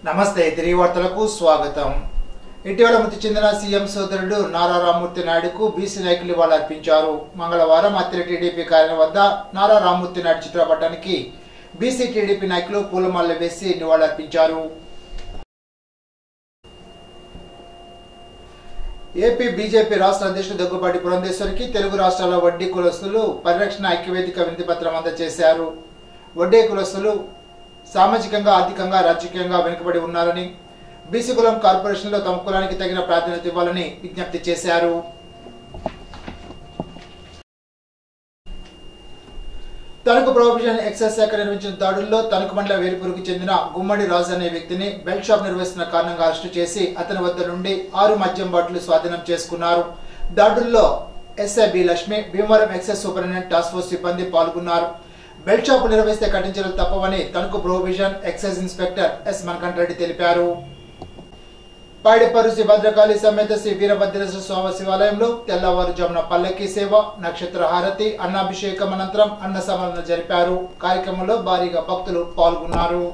నమస్తే తిరిగి వార్తలకు స్వాగతం. ఇటీవల మృతి చెందిన సీఎం సోదరుడు నారా రామ్మూర్తి నాయుడుకు బీసీ నాయకులు నివాళులర్పించారు. మంగళవారం అత్తిలి టీడీపీ కార్యాలయం వద్ద నారా రామ్మూర్తి నాయుడు చిత్రపటానికి బీసీ టీడీపీ నాయకులు పూలమాలలు వేసి నివాళులర్పించారు. ఏపీ బీజేపీ రాష్ట్ర అధ్యక్షుడు దగ్గుబాటి పురంధేశ్వరికి తెలుగు రాష్ట్రాల వడ్డీ కులస్తులు పరిరక్షణ ఐక్యవేదిక వినతిపత్రం అందజేశారు. వడ్డీ కులస్తులు సామాజికంగా, ఆర్థికంగా, రాజకీయంగా వెనుకబడి ఉన్నారని, బీసీ కులం కార్పొరేషన్లో తమ కులానికి తగిన ప్రాధాన్యత ఇవ్వాలని విజ్ఞప్తి చేశారు. తణుకు ప్రొహిబిషన్ ఎక్సైజ్ శాఖ నిర్వహించిన దాడుల్లో తణుకు మండల వేలుపూరుకు చెందిన గుమ్మడి రాజు అనే వ్యక్తిని బెల్ట్ షాప్ నిర్వహిస్తున్న కారణంగా అరెస్టు చేసి అతని వద్ద నుండి 6 మద్యం బాటిల్ స్వాధీనం చేసుకున్నారు. దాడుల్లో SI B Lakshmi, Bhimavaram excise superintendent task force సిబ్బంది పాల్గొన్నారు. బెల్ట్ షాపు నిర్వహిస్తే కఠిన చర్యలు తప్పవని Tanuku prohibition excise inspector S Manakantha Reddy తెలిపారు. పాడేపర్రు శ్రీ భద్రకాళి సమేత శ్రీ వీరభద్రేశ్వర స్వామి శివాలయంలో తెల్లవారుజామున పల్లకి సేవ, నక్షత్ర హారతి, అన్నాభిషేకం అనంతరం అన్న సమర్పణ జరిపారు. కార్యక్రమంలో భారీగా భక్తులు పాల్గొన్నారు.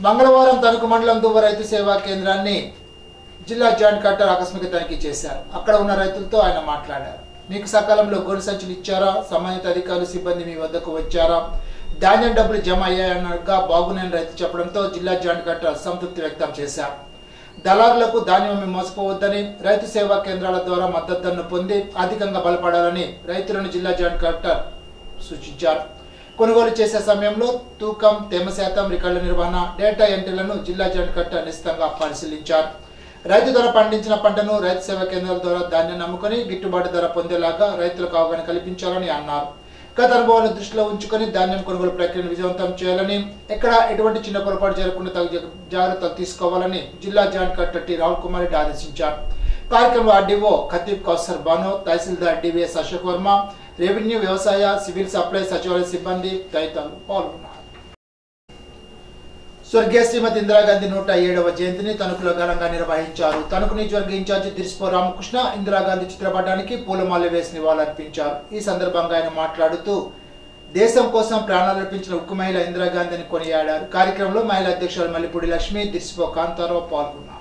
మంగళవారం తణుకు మండలం దువ్వ రైతు సేవా కేంద్రాన్ని జిల్లా జాయింట్ కలెక్టర్ ఆకస్మిక తనిఖీ చేశారు. అక్కడ ఉన్న రైతులతో ఆయన మాట్లాడారు. మీకు సకాలంలో గోడు సంచులు ఇచ్చారా? సంబంధిత అధికారులు సిబ్బంది మీ వద్దకు వచ్చారా? ధాన్యం డబ్బులు జమ అయ్యాయనగా బాగున్నాయని రైతు చెప్పడంతో జిల్లా జాయింట్ కలెక్టర్ అసంతృప్తి వ్యక్తం చేశారు. దళారులకు ధాన్యం మోసపోవద్దని, రైతు సేవా కేంద్రాల ద్వారా మద్దతును పొంది ఆర్థికంగా బలపడాలని రైతులను జిల్లా జాయింట్ కలెక్టర్ సూచించారు. కొనుగోలు చేసే సమయంలో తూకం, తేమ శాతం, రికార్డుల నిర్వహణ, డేటా ఎంట్రీలను జిల్లా జాయింట్ కలెక్టర్ నిశితంగా పరిశీలించారు. రైతు ధర పండించిన పంటను రైతు సేవా కేంద్రాల ద్వారా ధాన్యం నమ్ముకొని గిట్టుబాటు ధర పొందేలాగా రైతులకు అవగాహన కల్పించాలని అన్నారు. గత అనుభవాలను దృష్టిలో ఉంచుకొని ధాన్యం కొనుగోలు ప్రక్రియను విజయవంతం చేయాలని, ఎక్కడ ఎటువంటి చిన్న పొరపాటు జరగకుండా తగు జాగ్రత్తలు తీసుకోవాలని జిల్లా joint collector T Rahul Kumar Reddy ఆదేశించారు. కార్యక్రమంలో ఆర్డీఓ ఖతీబ్ కౌసర్ బానో, తహసీల్దార్ డివిఎస్ అశోక్ వర్మ, రెవెన్యూ, వ్యవసాయ, సివిల్ సప్లై, సచివాలయ సిబ్బంది తదితరులు పాల్గొన్నారు. స్వర్గీయ శ్రీమతి ఇందిరాగాంధీ 107వ జయంతిని తణుకులో ఘనంగా నిర్వహించారు. తణుకు నియోజకవర్గ ఇన్ఛార్జి దిర్సిపో రామకృష్ణ ఇందిరాగాంధీ చిత్రపటానికి పూలమాలలు వేసి నివాళులర్పించారు. ఈ సందర్భంగా ఆయన మాట్లాడుతూ దేశం కోసం ప్రాణాలర్పించిన ఉక్కు మహిళ ఇందిరాగాంధీని కొనియాడారు. కార్యక్రమంలో మహిళా అధ్యక్షులు మల్లిపూడి లక్ష్మి, దిర్సిపో కాంతారావు పాల్గొన్నారు.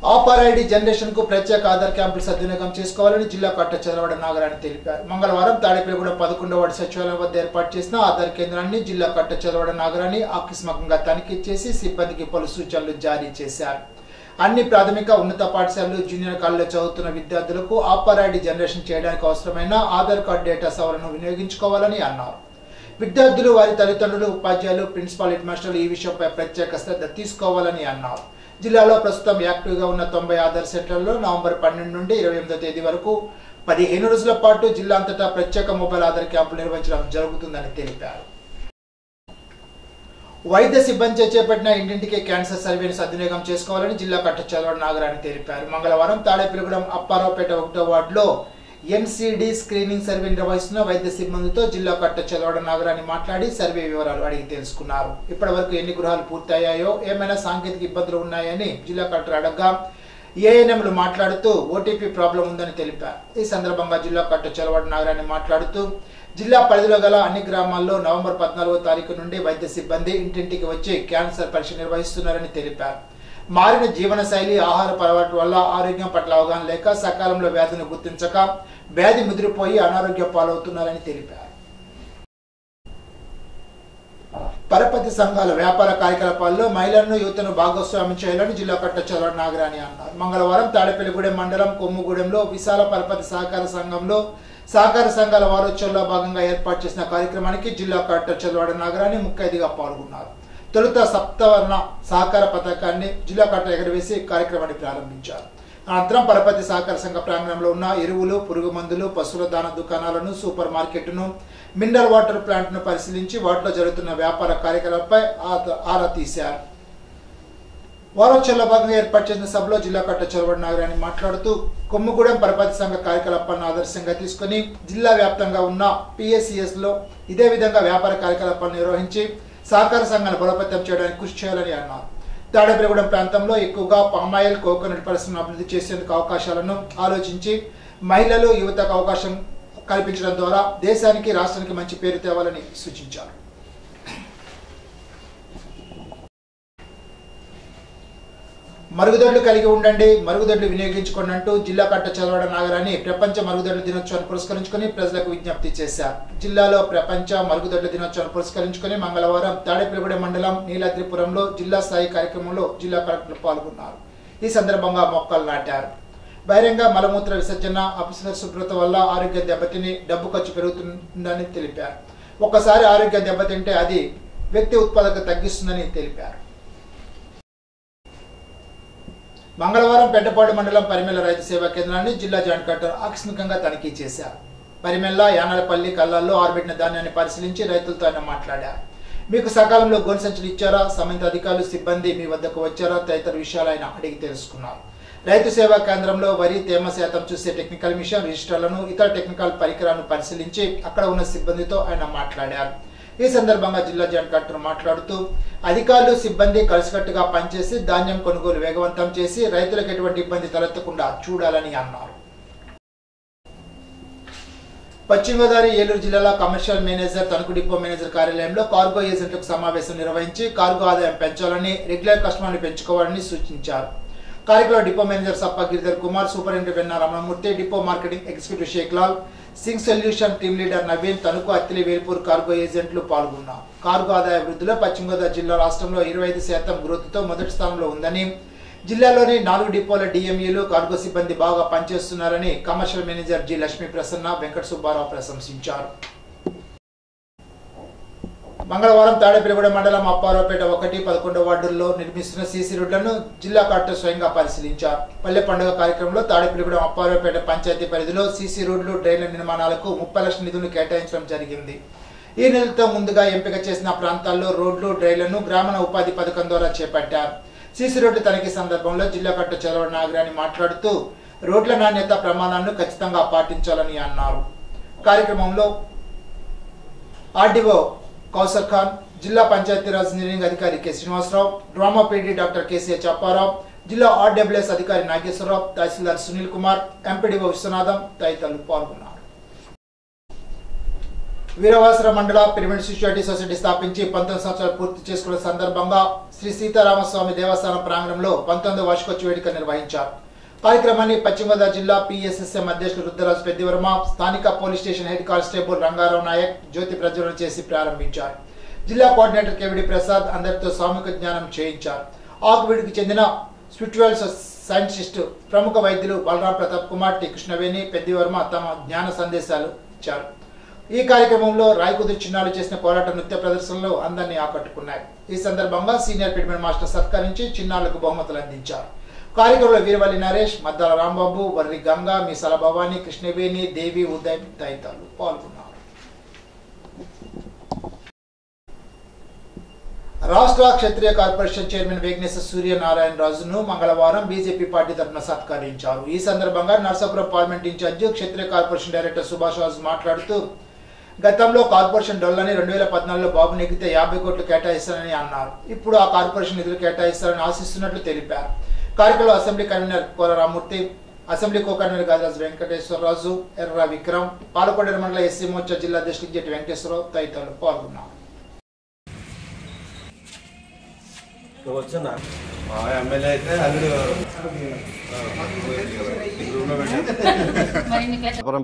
ఆర్ఐడి జనరేషన్ కు ప్రత్యేక ఆధార్ క్యాంపులు సద్వినియోగం చేసుకోవాలని జిల్లా కలెక్టర్ చంద్రవడ నాగరాణి తెలిపారు. మంగళవారం తాడేపల్లిగూడెం 11వ వార్డు సచివాలయం వద్ద ఏర్పాటు చేసిన ఆధార్ కేంద్రాన్ని జిల్లా కలెక్టర్ చంద్రవడ నాగరాణి ఆకస్మికంగా తనిఖీ చేసి సిబ్బందికి పలు సూచనలు జారీ చేశారు. అన్ని ప్రాథమిక, ఉన్నత పాఠశాలలు, జూనియర్ కాలేజీలో చదువుతున్న విద్యార్థులకు ఆర్ఐడి జనరేషన్ చేయడానికి అవసరమైన ఆధార్ కార్డు డేటా సవరణను వినియోగించుకోవాలని అన్నారు. విద్యార్థులు, వారి తల్లిదండ్రులు, ఉపాధ్యాయులు, ప్రిన్సిపాల్, హెడ్ మాస్టర్లు ఈ విషయంపై ప్రత్యేక శ్రద్ధ తీసుకోవాలని అన్నారు. జిల్లాలో ప్రస్తుతం యాక్టివ్గా ఉన్న 90 ఆధార్ సెంటర్లలో నవంబర్ 12 నుండి 28వ తేదీ వరకు 15 రోజుల పాటు జిల్లా అంతటా ప్రత్యేక మొబైల్ ఆధార్ క్యాంపులు నిర్వహించడం జరుగుతుందని తెలిపారు. వైద్య సిబ్బంది చేపట్టిన ఇంటింటికి క్యాన్సర్ సర్వేను సద్వినియోగం చేసుకోవాలని జిల్లా కలెక్టర్ చంద్రవడ నాగరాణి తెలిపారు. మంగళవారం తాడేపల్లిగూడెం అప్పారావుపేట 1వ వార్డులో ఎన్సిడి స్క్రీనింగ్ సర్వే నిర్వహిస్తున్న వైద్య సిబ్బందితో జిల్లా కలెక్టర్ చంద్రవడ నాగరాణి మాట్లాడి సర్వే వివరాలు అడిగి తెలుసుకున్నారు. ఇప్పటి వరకు ఎన్ని గృహాలు పూర్తయ్యాయో, ఏమైనా సాంకేతిక ఇబ్బందులు ఉన్నాయని జిల్లా కలెక్టర్ అడగగా ఏఎన్ఎంలు మాట్లాడుతూ ఓటీపీ ప్రాబ్లం ఉందని తెలిపారు. ఈ సందర్భంగా జిల్లా కలెక్టర్ చంద్రవడ నాగరాణి మాట్లాడుతూ జిల్లా పరిధిలో గల అన్ని గ్రామాల్లో నవంబర్ 14వ తారీఖు నుండి వైద్య సిబ్బంది ఇంటింటికి వచ్చి క్యాన్సర్ పరీక్ష నిర్వహిస్తున్నారని తెలిపారు. మారిన జీవన శైలి, ఆహార అలవాట్ల వల్ల ఆరోగ్యం పట్ల అవగాహన లేక సకాలంలో వ్యాధిని గుర్తించక వ్యాధి ముదిరిపోయి అనారోగ్య పాలవుతున్నారని తెలిపారు. పరపతి పరపతి సంఘాల వ్యాపార కార్యకలాపాల్లో మహిళలను యువతను భాగస్వామ్యం చేయాలని జిల్లా కలెక్టర్ చల్లాడ నాగరాణి అన్నారు. మంగళవారం తాడేపల్లిగూడెం మండలం కొమ్ముగూడెంలో విశాల పరపతి సహకార సంఘంలో సహకార సంఘాల వారోత్సవంలో భాగంగా ఏర్పాటు చేసిన కార్యక్రమానికి జిల్లా కలెక్టర్ చల్లాడ నాగరాణి ముఖ్య అతిథిగా పాల్గొన్నారు. తొలుత సప్తవర్ణ సహకార పథకాన్ని జిల్లా కలెక్టర్ ఎగరవేసి కార్యక్రమాన్ని ప్రారంభించారు. అనంతరం పరపతి సహకార సంఘ ప్రాంగణంలో ఉన్న ఎరువులు, పురుగు మందులు, పశువుల దాన దుకాణాలను, సూపర్ మార్కెట్ను, మినరల్ వాటర్ ప్లాంట్ను పరిశీలించి వాటిలో జరుగుతున్న వ్యాపార కార్యకలాపాలపై ఆరా తీశారు. వారోత్సవంలో భాగంగా ఏర్పాటు చేసిన సభలో జిల్లా కలెక్టర్ చల్లాడ నాగరాణి మాట్లాడుతూ కొమ్ముగూడెం పరపతి సంఘ కార్యకలాపాలను ఆదర్శంగా తీసుకుని జిల్లా వ్యాప్తంగా ఉన్న PSCSలో ఇదే విధంగా వ్యాపార కార్యకలాపాలను నిర్వహించి సహకార సంఘాన్ని బలోపేతం చేయడానికి కృషి చేయాలని అన్నారు. తాడేపల్లిగూడెం ప్రాంతంలో ఎక్కువగా పామాయిల్, కోకోనట్ పరిశ్రమను అభివృద్ధి చేసేందుకు అవకాశాలను ఆలోచించి మహిళలు, యువతకు అవకాశం కల్పించడం ద్వారా దేశానికి, రాష్ట్రానికి మంచి పేరు తేవాలని సూచించారు. మరుగుదొడ్లు కలిగి ఉండండి, మరుగుదొడ్లు వినియోగించుకోండి అంటూ జిల్లా కలెక్టర్ చల్లాడ నాగరాణి ప్రపంచ మరుగుదొడ్ల దినోత్సవాన్ని పురస్కరించుకుని ప్రజలకు విజ్ఞప్తి చేశారు. జిల్లాలో ప్రపంచ మరుగుదొడ్ల దినోత్సవాన్ని పురస్కరించుకుని మంగళవారం తాడేపల్లిగూడెం మండలం నీలాద్రిపురంలో జిల్లా స్థాయి కార్యక్రమంలో జిల్లా కలెక్టర్ పాల్గొన్నారు. ఈ సందర్భంగా మొక్కలు నాటారు. బహిరంగ మలమూత్ర విసర్జన, అపరిశుభ్ర శుభ్రత వల్ల ఆరోగ్య దెబ్బతిని డబ్బు ఖర్చు పెరుగుతుందని తెలిపారు. ఒక్కసారి ఆరోగ్య దెబ్బతింటే అది వ్యక్తి ఉత్పాదకత తగ్గిస్తుందని తెలిపారు. మంగళవారం పెద్దపాడు మండలం పరిమెల్ల రైతు సేవా కేంద్రాన్ని జిల్లా జాయింట్ కలెక్టర్ ఆకస్మికంగా తనిఖీ చేశారు. పరిమెల్ల, యానలపల్లి, కల్లాల్లో ఆరబెట్టిన ధాన్యాన్ని పరిశీలించి రైతులతో ఆయన మాట్లాడారు. మీకు సకాలంలో గోనె సంచులు ఇచ్చారా, సంబంధిత అధికారులు, సిబ్బంది మీ వద్దకు వచ్చారా తదితర విషయాలు ఆయన అడిగి తెలుసుకున్నారు. రైతు సేవా కేంద్రంలో వరి తేమ శాతం చూసే టెక్నికల్ మిషన్, రిజిస్టర్లను, ఇతర టెక్నికల్ పరికరాలను పరిశీలించి అక్కడ ఉన్న సిబ్బందితో ఆయన మాట్లాడారు. ఈ సందర్భంగా జిల్లా జాయింట్ కలెక్టర్ మాట్లాడుతూ అధికారులు, సిబ్బంది కలిసికట్టుగా పనిచేసి ధాన్యం కొనుగోలు వేగవంతం చేసి రైతులకు ఎటువంటి ఇబ్బంది తలెత్తకుండా చూడాలని అన్నారు. పశ్చిమ గోదావరి, ఏలూరు జిల్లాల commercial manager, Tanuku depot manager కార్యాలయంలో కార్గో ఏజెంట్లకు సమావేశం నిర్వహించి కార్గో ఆదాయం పెంచాలని, రెగ్యులర్ కస్టమర్ని పెంచుకోవాలని సూచించారు. కార్యక్రమంలో depot manager Sappa Giridhar Kumar, superintendent Venna Ramanamurthy, depot marketing executive Sheklal, Singh solution team leader Naveen, Tanuku, Attili, Velpur cargo ఏజెంట్లు పాల్గొన్నారు. కార్గో ఆదాయ వృద్ధిలో పశ్చిమ గోదావరి జిల్లా రాష్ట్రంలో 25% గ్రోత్తో మొదటి స్థానంలో ఉందని, జిల్లాలోని 4 డిపోల DMEలు, కార్గో సిబ్బంది బాగా పనిచేస్తున్నారని commercial manager G Lakshmi Prasanna, Venkata Subbarao ప్రశంసించారు. మంగళవారం తాడేపల్లిగూడెం మండలం అప్పారావుపేట 1, 11 వార్డుల్లో నిర్మిస్తున్న సీసీ రోడ్లను జిల్లా కలెక్టర్ స్వయంగా పరిశీలించారు. పల్లె పండుగ కార్యక్రమంలో తాడేపల్లిగూడెం అప్పారావుపేట పంచాయతీ పరిధిలో సీసీ రోడ్లు, డ్రైన్ల నిర్మాణాలకు 30 లక్షల నిధులను కేటాయించడం జరిగింది. ఈ నిధులతో ముందుగా ఎంపిక చేసిన ప్రాంతాల్లో రోడ్లు, డ్రైన్లను గ్రామీణ ఉపాధి పథకం ద్వారా చేపట్టారు. సీసీ రోడ్డు తనిఖీ సందర్భంలో జిల్లా కలెక్టర్ చల్లాడ నాగరాణి మాట్లాడుతూ రోడ్ల నాణ్యత ప్రమాణాలను ఖచ్చితంగా పాటించాలని అన్నారు. కార్యక్రమంలో ఆర్డీఓ కౌసర్ ఖాన్, జిల్లా పంచాయతీరాజ్ ఇంజనీరింగ్ అధికారి K Srinivasarao, DWAMA PD doctor KCR Chapparao, జిల్లా RWS అధికారి నాగేశ్వరరావు, తహసీల్దార్ సునీల్ కుమార్, ఎంపీడీఓ విశ్వనాథం తదితరులు పాల్గొన్నారు. వీరవాసర మండల పిరమిడ్ స్పిరిచువాలిటీ సొసైటీ స్థాపించి 19 సంవత్సరాలు పూర్తి చేసుకున్న సందర్భంగా శ్రీ సీతారామస్వామి దేవస్థానం ప్రాంగణంలో 19వ వార్షికోత్సవ వేడుక నిర్వహించారు. కార్యక్రమాన్ని పశ్చిమ గోదావరి జిల్లా PSSM అధ్యక్షులు రుద్రరాజు పెద్దివర్మ, స్థానిక police station head constable Rangarao Nayak జ్యోతి ప్రజ్వలన చేసి ప్రారంభించారు. జిల్లా కోఆర్డినేటర్ KVD ప్రసాద్ అందరితో సామూహిక జ్ఞానం చేయించారు. ఆకువీడికి చెందిన స్పిరిచువల్ సైంటిస్ట్, ప్రముఖ వైద్యులు బలరాం ప్రతాప్ కుమార్, టి కృష్ణవేణి, పెద్దివర్మ తమ జ్ఞాన సందేశాలు ఇచ్చారు. ఈ కార్యక్రమంలో రాయకుదురు చిన్నాలు చేసిన కోలాట నృత్య ప్రదర్శనలు అందరినీ ఆకట్టుకున్నాయి. ఈ సందర్భంగా సీనియర్ పిరమిడ్ మాస్టర్ సత్కరించి చిన్నారులకు బహుమతులు అందించారు. కార్యక్రమంలో వీరవల్లి నరేష్, మద్దాల రాంబాబు, వర్రి గంగా, మీసాల భవాని, కృష్ణవేణి, దేవి, ఉదయ్ తదితరులు పాల్గొన్నారు. రాష్ట్ర క్షత్రియ కార్పొరేషన్ చైర్మన్ వేగ్నేశ్వర సూర్యనారాయణ రాజును మంగళవారం బీజేపీ పార్టీ తరఫున సత్కరించారు. ఈ సందర్భంగా నర్సాపురం పార్లమెంట్ ఇన్ఛార్జి, క్షత్రియ కార్పొరేషన్ డైరెక్టర్ సుభాష్ రాజు మాట్లాడుతూ గతంలో కార్పొరేషన్ డొల్లని 2014లో బాబు నెగ్గితే 50 కోట్లు కేటాయిస్తారని అన్నారు. ఇప్పుడు ఆ కార్పొరేషన్ నిధులు కేటాయిస్తారని ఆశిస్తున్నట్లు తెలిపారు. కార్యక్రమంలో assembly convener Kola Ramurthy, assembly co convener Gadaraju Venkateswararaju, Erra Vikram, Palakonda మండల ఎస్సీ మోర్చా జిల్లా అధ్యక్షులు జెట్టి వెంకటేశ్వరరావు తదితరులు పాల్గొన్నారు.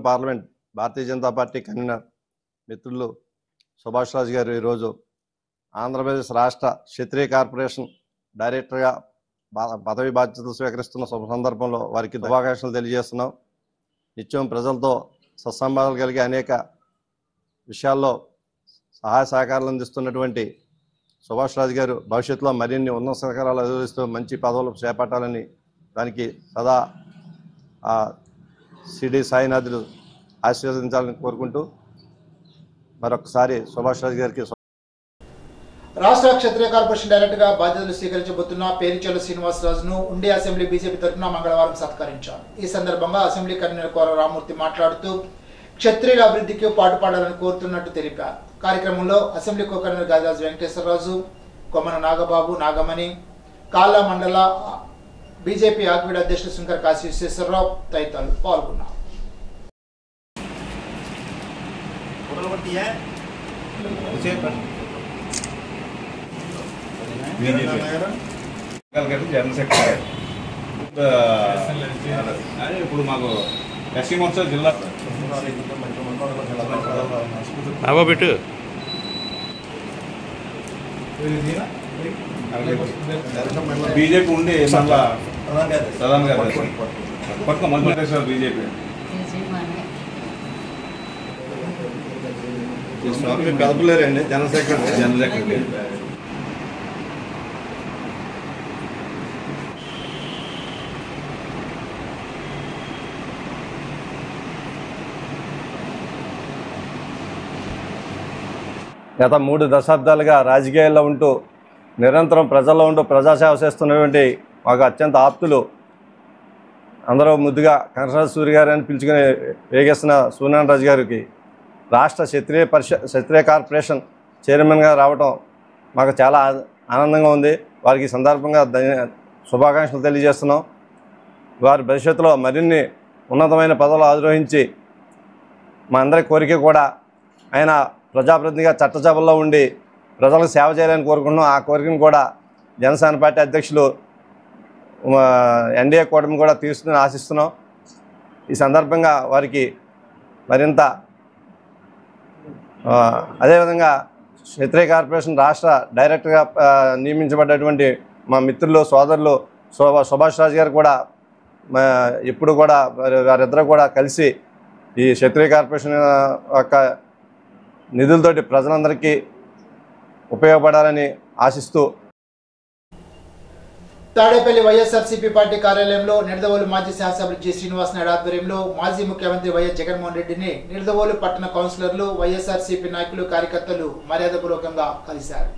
Parliament Bharatiya Janata party convener మిత్రులు సుభాష్ రాజు గారు ఈరోజు ఆంధ్రప్రదేశ్ రాష్ట్ర క్షత్రియ కార్పొరేషన్ డైరెక్టర్గా పదవి బాధ్యతలు స్వీకరిస్తున్న శుభ సందర్భంలో వారికి శుభాకాంక్షలు తెలియజేస్తున్నాం. నిత్యం ప్రజలతో సత్సంబంధాలు కలిగి అనేక విషయాల్లో సహాయ సహకారాలు అందిస్తున్నటువంటి సుభాష్ రాజు గారు భవిష్యత్తులో మరిన్ని ఉన్నత శిఖరాలు అధిరోహిస్తూ మంచి పదవులు చేపట్టాలని దానికి సదా సిడి సాయినాథులు ఆశీర్వదించాలని కోరుకుంటూ మరొకసారి సుభాష్ రాజు గారికి రాష్ట్ర క్షత్రియ కార్పొరేషన్ డైరెక్టర్ గా బాధ్యతలు స్వీకరించబోతున్న పేరుచెల్ల శ్రీనివాసరాజును ఉండి అసెంబ్లీ బీజేపీ తరఫున మంగళవారం సత్కరించారు. ఈ సందర్భంగా అసెంబ్లీ కన్వీనర్ కోర రామూర్తి మాట్లాడుతూ క్షత్రియుల అభివృద్ధికి పాటుపడాలని కోరుతున్నట్టు తెలిపారు. కార్యక్రమంలో assembly co convener Gadiraju Venkateswara Raju, Kommana Nagababu, Nagamani, కాళ్ళ మండల బీజేపీ ఆక్విడ్ అధ్యక్షులు శంకర్ కాశీ విశ్వేశ్వరరావు తదితరులు పాల్గొన్నారు. జనరల్ సెక్రటరీ ఇప్పుడు మాకు ఎస్సీ మోర్చా జిల్లా పెట్టు బీజేపీ ఉండి మళ్ళా ప్రధాన్ గారు పక్క మధ్యప్రదేశ్ బీజేపీ కలుపులేరండి జనరల్ సెక్రటరీ. గత 3 దశాబ్దాలుగా రాజకీయాల్లో ఉంటూ నిరంతరం ప్రజల్లో ఉంటూ ప్రజాసేవ చేస్తున్నటువంటి మాకు అత్యంత ఆప్తులు అందరూ ముద్దుగా కనకరాజు సూర్య గారు అని పిలుచుకుని వేగేసిన సూర్యనారాయణ రాజు గారికి రాష్ట్ర క్షత్రియ కార్పొరేషన్ చైర్మన్గా రావటం మాకు చాలా ఆనందంగా ఉంది. వారికి సందర్భంగా శుభాకాంక్షలు తెలియజేస్తున్నాం. వారి భవిష్యత్తులో మరిన్ని ఉన్నతమైన పదవులు అధిరోహించి మా అందరి కోరిక కూడా ఆయన ప్రజాప్రతినిధిగా చట్టసభల్లో ఉండి ప్రజలకు సేవ చేయాలని కోరుకుంటున్నాం. ఆ కోరికను కూడా జనసేన పార్టీ అధ్యక్షులు ఎన్డీఏ కూటమి కూడా తీరుస్తుందని ఆశిస్తున్నాం. ఈ సందర్భంగా వారికి మరింత అదేవిధంగా క్షత్రియ కార్పొరేషన్ రాష్ట్ర డైరెక్టర్గా నియమించబడ్డటువంటి మా మిత్రులు సోదరులు సుభాష్ రాజు గారు కూడా ఎప్పుడు కూడా వారిద్దరూ కూడా కలిసి ఈ క్షత్రియ కార్పొరేషన్ యొక్క నిధులతోటి ప్రజలందరికీ ఉపయోగపడాలని ఆశిస్తూ తాడేపల్లి వైఎస్ఆర్సీపీ పార్టీ కార్యాలయంలో నిడదవోలు మాజీ శాసనసభ్యులు జి శ్రీనివాస్ నాయుడు ఆధ్వర్యంలో మాజీ ముఖ్యమంత్రి వైఎస్ జగన్మోహన్ రెడ్డిని నిడదవోలు పట్టణ కౌన్సిలర్లు, వైఎస్ఆర్సీపీ నాయకులు, కార్యకర్తలు మర్యాదపూర్వకంగా కలిశారు.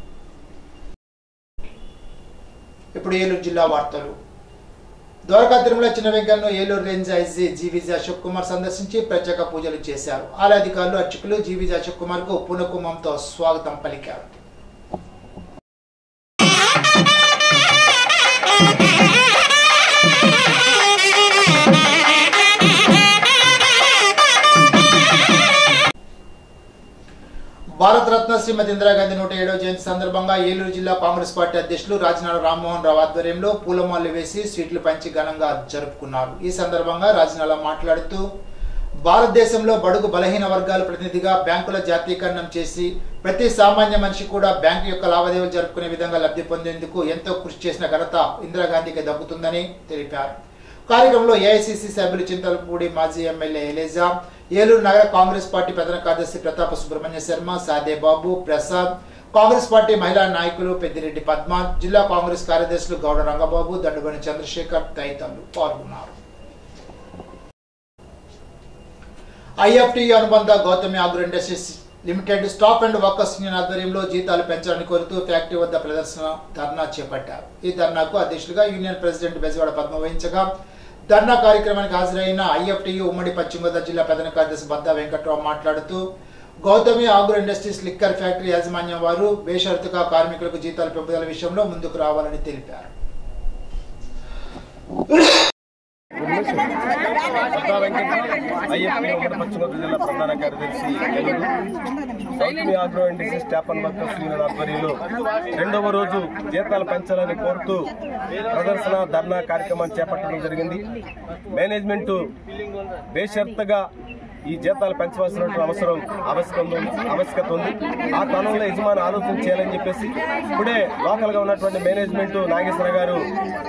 ఇప్పుడు ఏలూరు జిల్లా వార్తలు. ద్వారకా తిరుమల చిన్న వెంకన్నను Eluru range IG GVG Ashok Kumar సందర్శించి ప్రత్యేక పూజలు చేశారు. ఆలయ అధికారులు, అర్చకులు జీవీజీ అశోక్ కుమార్ కు పునఃకుమంతో స్వాగతం పలికారు. భారతరత్న శ్రీమతి ఇందిరాగాంధీ 107వ జయంతి సందర్భంగా ఏలూరు జిల్లా కాంగ్రెస్ పార్టీ అధ్యక్షులు రాజనాల రామ్మోహన్ రావు ఆధ్వర్యంలో పూలమాలలు వేసి స్వీట్లు పంచి ఘనంగా జరుపుకున్నారు. ఈ సందర్భంగా రాజనాల మాట్లాడుతూ భారతదేశంలో బడుగు బలహీన వర్గాల ప్రతినిధిగా బ్యాంకుల జాతీయకరణం చేసి ప్రతి సామాన్య మనిషి కూడా బ్యాంకు యొక్క లావాదేవీలు జరుపుకునే విధంగా లబ్ధి పొందేందుకు ఎంతో కృషి చేసిన ఘనత ఇందిరాగాంధీకి దక్కుతుందని తెలిపారు. కార్యక్రమంలో ఏఐసిసి సభ్యులు చింతలపూడి మాజీ ఎమ్మెల్యే ఎలేజా, ఏలూరు నగర కాంగ్రెస్ పార్టీ ప్రధాన కార్యదర్శి ప్రతాప సుబ్రహ్మణ్య శర్మ, సాదేబాబు, ప్రసాద్, కాంగ్రెస్ పార్టీ మహిళా నాయకులు పెద్దిరెడ్డి పద్మ, జిల్లా కాంగ్రెస్ కార్యదర్శులు గౌడ రంగబాబు, దండుగని చంద్రశేఖర్ తదితరులు పాల్గొన్నారు. ఐఎఫ్టియు అనుబంధ Gautami agro industries limited staff and workers union ఆధ్వర్యంలో జీతాలు పెంచాలని కోరుతూ ఫ్యాక్టరీ వద్ద ప్రదర్శన ధర్నా చేపట్టారు. ఈ ధర్నాకు అధ్యక్షులుగా యూనియన్ ప్రెసిడెంట్ బెజవాడ పద్మ వహించగా ధర్నా కార్యక్రమానికి హాజరైన ఐఎఫ్టియు ఉమ్మడి పశ్చిమ గోదావరి జిల్లా ప్రధాన కార్యదర్శి బద్దా వెంకట్రావు మాట్లాడుతూ Gautami agro industries liquor factory యాజమాన్యం వారు బేషరతుగా కార్మికులకు జీతాలు పెంపుదల విషయంలో ముందుకు రావాలని తెలిపారు. ప్రధాన కార్యదర్శి Gautami agro industries staff and workers union ఆధ్వర్యంలో 2వ రోజు జీతాలు పెంచాలని కోరుతూ ప్రదర్శన ధర్నా కార్యక్రమాన్ని చేపట్టడం జరిగింది. మేనేజ్మెంట్ బేషరతుగా ఈ జీతాలు పెంచవలసినటువంటి ఆవశ్యకత ఉంది. ఆ కాలంలో యజమాని ఆలోచన చేయాలని చెప్పేసి ఇప్పుడే లోకల్ గా ఉన్నటువంటి మేనేజ్మెంట్ నాగేశ్వర గారు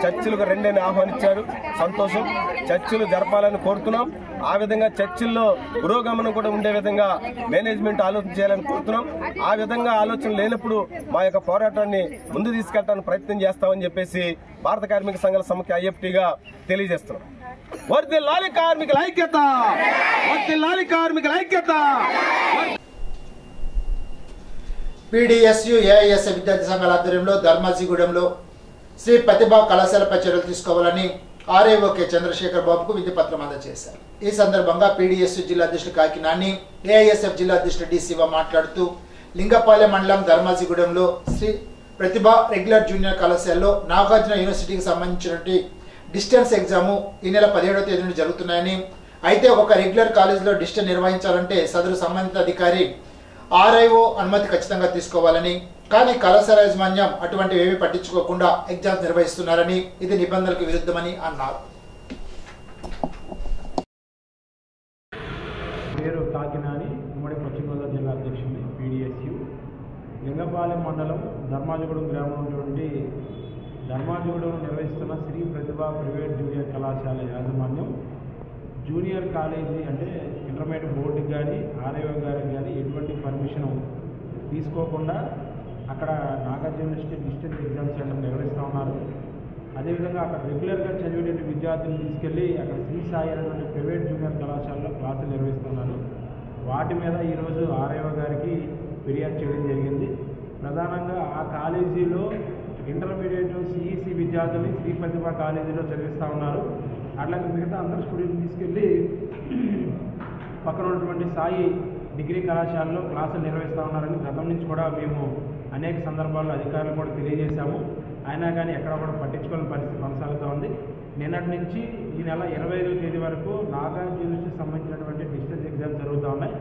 చర్చిలకు రెండేని ఆహ్వానించారు. సంతోషం. చర్చిలు జరపాలని కోరుతున్నాం. ఆ విధంగా చర్చిల్లో పురోగమనం కూడా ఉండే విధంగా మేనేజ్మెంట్ ఆలోచన చేయాలని కోరుతున్నాం. ఆ విధంగా ఆలోచన లేనప్పుడు మా యొక్క పోరాటాన్ని ముందు తీసుకెళ్తానికి ప్రయత్నం చేస్తామని చెప్పేసి భారత కార్మిక సంఘాల సమాఖ్య ఐఎఫ్టీగా తెలియజేస్తున్నాం. వర్ధిల్లాలి కార్మికుల ఐక్యత, వర్ధిల్లాలి కార్మికుల ఐక్యత. పీడీఎస్యు ఏఐఎస్ఎఫ్ విద్యార్థి సంఘాల ఆధ్వర్యంలో ధర్మాజిగూడెంలో శ్రీ ప్రతిభా కళాశాలపై చర్యలు తీసుకోవాలని ఆర్ఐఓకే చంద్రశేఖర్ బాబుకు వినతి పత్రం అందజేశారు. ఈ సందర్భంగా పీడీఎస్యు జిల్లా అధ్యక్షుడు కాకి నాని, ఏఐఎస్ఎఫ్ జిల్లా అధ్యక్షుడు డి శివ మాట్లాడుతూ లింగపాలెం మండలం ధర్మాజిగూడెంలో శ్రీ ప్రతిభా రెగ్యులర్ జూనియర్ కళాశాలలో నాగార్జున యూనివర్సిటీకి సంబంధించినటువంటి డిస్టెన్స్ ఎగ్జాము ఈ నెల 17వ తేదీ నుండి జరుగుతున్నాయని, అయితే ఒక రెగ్యులర్ కాలేజీలో డిస్టెన్స్ నిర్వహించాలంటే సదరు సంబంధిత అధికారి ఆర్ఐఓ అనుమతి ఖచ్చితంగా తీసుకోవాలని, కానీ కళాశాల యాజమాన్యం అటువంటివి ఏమీ పట్టించుకోకుండా ఎగ్జామ్స్ నిర్వహిస్తున్నారని, ఇది నిబంధనలకు విరుద్ధమని అన్నారు. పేరు కాకినాని, ఉమ్మడి పశ్చిమ గోదావరి జిల్లా అధ్యక్షుడిని, పీడీఎస్యు. లింగపాలెం మండలం ధర్మాజిగూడెం గ్రామం నుండి ధర్మాజిగూడెం నిర్వహిస్తున్న శ్రీ ప్రతిభ ప్రైవేట్ జూనియర్ కళాశాల యాజమాన్యం జూనియర్ కాలేజీ అంటే ఇంటర్మీడియట్ బోర్డుకి కానీ ఆర్ఐఓ గారికి కానీ ఎటువంటి పర్మిషన్ తీసుకోకుండా అక్కడ Nagarjuna university distance exam centre నిర్వహిస్తూ ఉన్నారు. అదేవిధంగా అక్కడ రెగ్యులర్గా చదివేటువంటి విద్యార్థులను తీసుకెళ్ళి అక్కడ శ్రీ సాయి అనేటువంటి ప్రైవేట్ జూనియర్ కళాశాలలో క్లాసులు నిర్వహిస్తున్నారు. వాటి మీద ఈరోజు ఆర్ఐఓ గారికి ఫిర్యాదు చేయడం జరిగింది. ప్రధానంగా ఆ కాలేజీలో ఇంటర్మీడియట్ సిఈసి విద్యార్థులు శ్రీ ప్రతిభ కాలేజీలో చదివిస్తూ ఉన్నారు. అట్లాగే మిగతా అందరు స్టూడెంట్స్ తీసుకెళ్ళి పక్కన ఉన్నటువంటి సాయి డిగ్రీ కళాశాలలో క్లాసులు నిర్వహిస్తూ ఉన్నారని గతం నుంచి కూడా మేము అనేక సందర్భాల్లో అధికారులు కూడా తెలియజేశాము. అయినా కానీ ఎక్కడ కూడా పట్టించుకోని పరిస్థితి కొనసాగుతూ ఉంది. నిన్నటి నుంచి ఈ నెల 25వ తేదీ వరకు నాగార్జున యూనివర్సిటీకి సంబంధించినటువంటి డిస్టెన్స్ ఎగ్జామ్స్ జరుగుతూ ఉన్నాయి.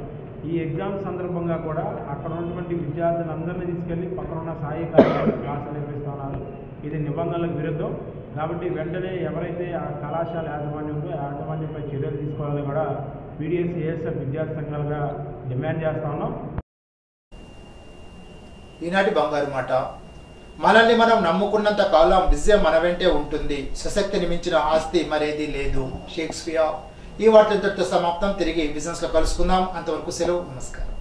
ఈ ఎగ్జామ్ సందర్భంగా కూడా అక్కడ ఉన్నటువంటి విద్యార్థులందరినీ తీసుకెళ్ళి పక్కన ఉన్న సాయి కళాశాలలో క్లాసులు నిర్వహిస్తూ ఉన్నారు. ఇది నిబంధనలకు విరుద్ధం. కాబట్టి వెంటనే ఎవరైతే ఆ కళాశాల యాజమాన్యం ఉందో ఆ యాజమాన్యంపై చర్యలు తీసుకోవాలని కూడా పీడీఎస్ ఏఎస్ఎఫ్ విద్యార్థి సంఘాలుగా డిమాండ్ చేస్తా ఉన్నాం. ఈనాటి బంగారు మాట. మనల్ని మనం నమ్ముకున్నంత కాలం విజయం మన వెంటే ఉంటుంది. సశక్తిని మించిన ఆస్తి మరేది లేదు. షేక్స్పియర్. ఈ వార్తలతో సమాప్తం. తిరిగి బిజినెస్ లో కలుసుకుందాం. అంతవరకు సెలవు. నమస్కారం.